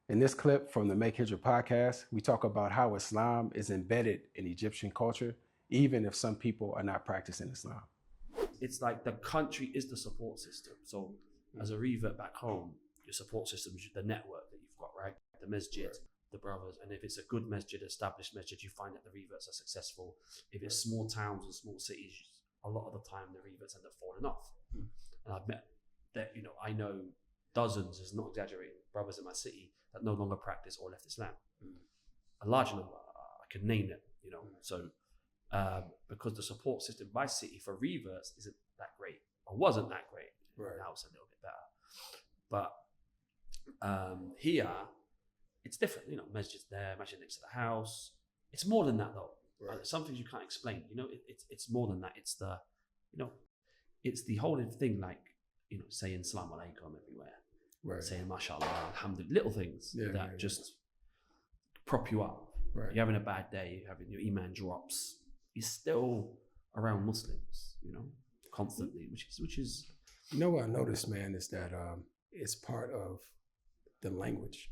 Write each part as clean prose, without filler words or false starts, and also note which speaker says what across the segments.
Speaker 1: In this clip from the Make Hijrah podcast, we talk about how Islam is embedded in Egyptian culture, even if some people are not practicing Islam.
Speaker 2: It's like the country is the support system. So as a revert back home, your support system is the network that you've got, right? The masjid, the brothers. And if it's a good masjid, established masjid, you find that the reverts are successful. If it's small towns and small cities, a lot of the time the reverts end up falling off. And I've met that, I know dozens, is not exaggerating, brothers in my city that no longer practice or left Islam. A large number, I could name them, So because the support system by city for reverts isn't that great, or wasn't that great.
Speaker 1: Right.
Speaker 2: Now it's a little bit better. But here, it's different. Masjid's there, masjid next to the house. It's more than that though. Right. Some things you can't explain. It's more than that. It's the, it's the whole thing, like, saying Salaam Alaikum everywhere. Right. Saying mashallah, alhamdulillah, little things that just prop you up. Right. You're having a bad day, your iman drops. You're still around Muslims, constantly, which is.
Speaker 1: What I noticed, man, is that it's part of the language.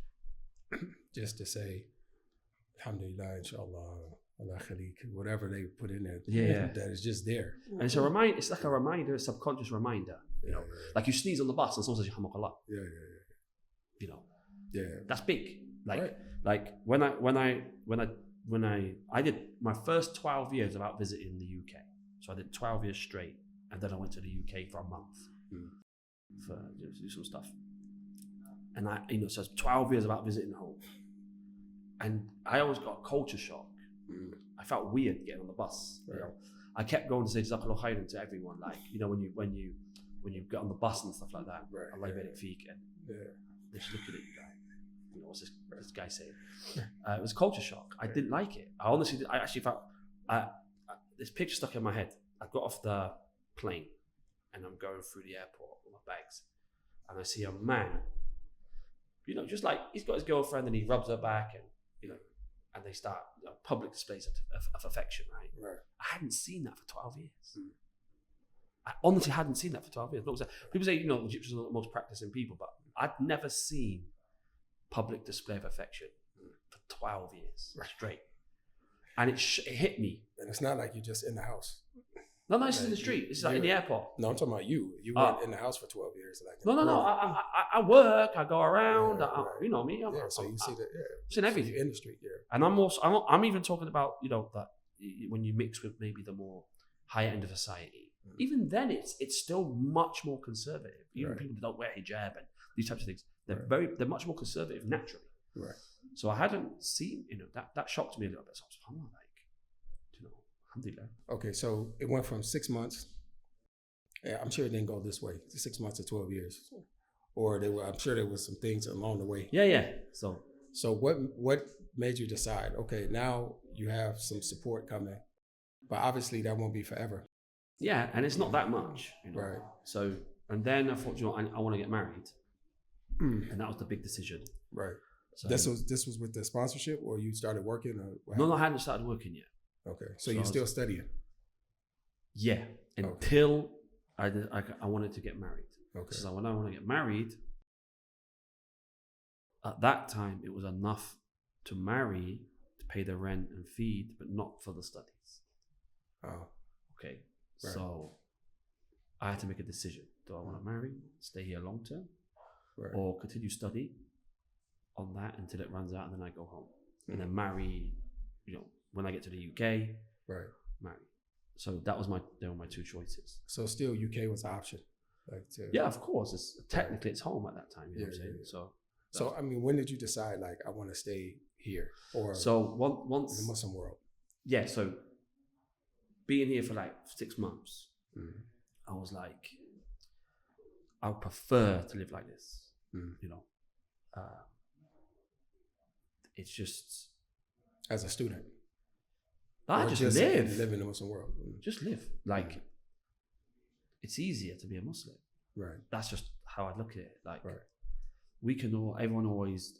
Speaker 1: Just to say, alhamdulillah, inshallah, Allah khalik, whatever they put in there, that is just there.
Speaker 2: And it's a reminder. It's like a reminder, a subconscious reminder. Like you sneeze on the bus and someone says Yahmakallah. That's big. Like when I did my first 12 years without visiting the UK. So I did 12 years straight, and then I went to the UK for a month for to do some stuff. And so it's 12 years without visiting home, and I always got a culture shock. I felt weird getting on the bus. I kept going to say Jazakallah khairan to everyone, like when you get on the bus and stuff like that. Allah yabarik feek, and they just look at it, like, what's this guy saying? It was culture shock. I didn't like it. I actually felt this picture stuck in my head. I got off the plane and I'm going through the airport with my bags, and I see a man, just like he's got his girlfriend and he rubs her back, and and they start public displays of affection, right? I hadn't seen that for 12 years. I honestly hadn't seen that for 12 years. People say, Egyptians are the most practicing people, but I'd never seen public display of affection for 12 years straight. And it hit me.
Speaker 1: And it's not like you're just in the house.
Speaker 2: No, it's in the street. It's like in the airport.
Speaker 1: No, I'm talking about you. You weren't in the house for 12 years.
Speaker 2: No. I work. I go around. You know me.
Speaker 1: So you see that.
Speaker 2: It's in everything.
Speaker 1: So you're in the street.
Speaker 2: And I'm even talking about that when you mix with maybe the more higher end of society. Even then, it's still much more conservative. Even people that don't wear hijab and these types of things, they're much more conservative naturally. Right. So I hadn't seen that shocked me a little bit. So I was like, alhamdulillah.
Speaker 1: Okay, so it went from 6 months. Yeah, I'm sure it didn't go this way. 6 months to 12 years, or I'm sure there was some things along the way.
Speaker 2: Yeah.
Speaker 1: So what made you decide? Okay, now you have some support coming, but obviously that won't be forever.
Speaker 2: Yeah, and it's not that much,
Speaker 1: Right.
Speaker 2: So, and then I thought, I want to get married, and that was the big decision.
Speaker 1: Right.
Speaker 2: So
Speaker 1: this was with the sponsorship, or you started working? Or
Speaker 2: no, I hadn't started working yet.
Speaker 1: Okay, so you're still studying?
Speaker 2: Yeah, until I wanted to get married.
Speaker 1: Okay.
Speaker 2: So when I want to get married, at that time it was enough to marry, to pay the rent and feed, but not for the studies.
Speaker 1: Oh.
Speaker 2: Okay.
Speaker 1: Right.
Speaker 2: So I had to make a decision. Do I want to marry, stay here long term, or continue study on that until it runs out and then I go home, and then marry, when I get to the UK, marry. So they were my two choices.
Speaker 1: So still UK was an option.
Speaker 2: Yeah, of course. Technically it's home at that time. You know what I'm saying?
Speaker 1: Yeah. So I mean, when did you decide I want to stay here, or
Speaker 2: once
Speaker 1: in the Muslim world?
Speaker 2: Yeah. So being here for 6 months, I was like, I would prefer to live like this. It's just
Speaker 1: as a student.
Speaker 2: I just live
Speaker 1: in the Muslim world.
Speaker 2: Just live it's easier to be a Muslim.
Speaker 1: Right.
Speaker 2: That's just how I look at it. We can everyone always,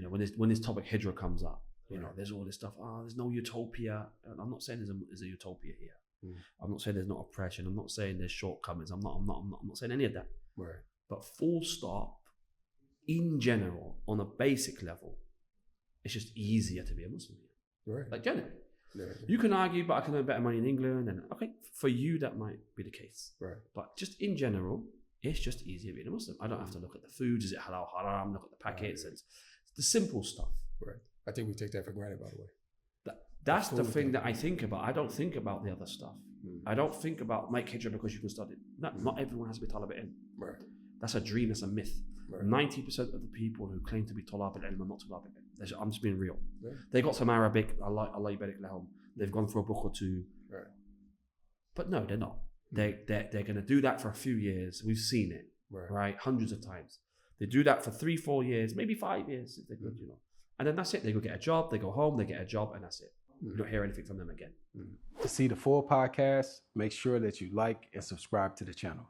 Speaker 2: when this topic Hijrah comes up, there's all this stuff. There's no utopia. And I'm not saying there's a utopia here. I'm not saying there's not oppression. I'm not saying there's shortcomings. I'm not saying any of that.
Speaker 1: Right.
Speaker 2: But full stop, in general, on a basic level, it's just easier to be a Muslim.
Speaker 1: Right.
Speaker 2: Like generally.
Speaker 1: Yeah.
Speaker 2: You can argue, but I can earn better money in England. And okay, for you, that might be the case.
Speaker 1: Right.
Speaker 2: But just in general, it's just easier being a Muslim. I don't have to look at the foods. Is it halal, haram? Look at the packets.
Speaker 1: Right.
Speaker 2: And the simple stuff.
Speaker 1: Right. I think we take that for granted, by the way.
Speaker 2: That's the thing that I think about. I don't think about the other stuff.
Speaker 1: Mm-hmm.
Speaker 2: I don't think about make hijrah because you can study. No, not everyone has to be Talib al-Ilm.
Speaker 1: Right.
Speaker 2: That's a dream. That's a myth.
Speaker 1: Right.
Speaker 2: 90% of the people who claim to be Talib al-Ilm are not Talib al-Ilm. I'm just being real.
Speaker 1: Yeah.
Speaker 2: They got some Arabic. Allah yubarik lahum. They've gone for a book or two.
Speaker 1: Right.
Speaker 2: But no, they're not. They're going to do that for a few years. We've seen it, right? Hundreds of times. They do that for 3-4 years, maybe 5 years if they're good, you know. And then that's it. They go get a job. They go home. They get a job, and that's it. You don't hear anything from them again.
Speaker 3: To see the full podcast, make sure that you like and subscribe to the channel.